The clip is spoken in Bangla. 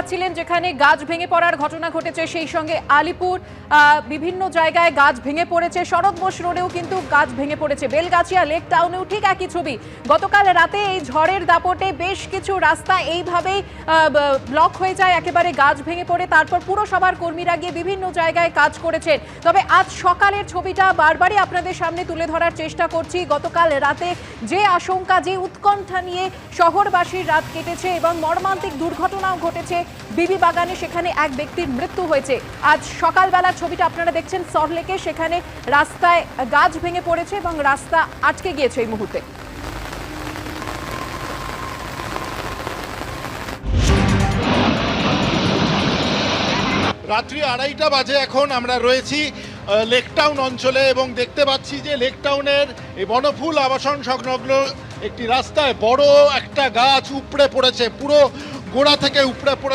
দেখাচ্ছিলেন যেখানে গাছ ভেঙে পড়ার ঘটনা ঘটেছে, সেই সঙ্গে আলিপুর বিভিন্ন জায়গায় গাছ ভেঙে পড়েছে। শরৎ বোস রোডেও কিন্তু গাছ ভেঙে পড়েছে। বেলগাছিয়া লেক টাউনেও ঠিক একই ছবি। গতকাল রাতে এই ঝড়ের দাপটে বেশ কিছু রাস্তা এইভাবেই ব্লক হয়ে যায়, একেবারে গাছ ভেঙে পড়ে। তারপর পুরসভার কর্মীরা গিয়ে বিভিন্ন জায়গায় কাজ করেছেন। তবে আজ সকালের ছবিটা বারবারই আপনাদের সামনে তুলে ধরার চেষ্টা করছি। গতকাল রাতে যে আশঙ্কা, যে উৎকণ্ঠা নিয়ে শহরবাসীর রাত কেটেছে এবং মর্মান্তিক দুর্ঘটনাও ঘটেছে বিবি বাগানে, সেখানে এক ব্যক্তির মৃত্যু হয়েছে। আজ সকালবেলার ছবিটা আপনারা দেখছেন সল্টলেকে, সেখানে রাস্তায় গাছ ভেঙে পড়েছে এবং রাস্তা আটকে গিয়েছে এই মুহূর্তে। রাত্রি 2:30 বাজে এখন আমরা রয়েছি লেকটাউন অঞ্চলে এবং দেখতে পাচ্ছি যে লেকটাউনের এই বনফুল আবাসন সংলগ্ন একটি রাস্তায় বড় একটা গাছ উপড়ে পড়েছে, পুরো গোড়া থেকে উপড়ে পড়েছে।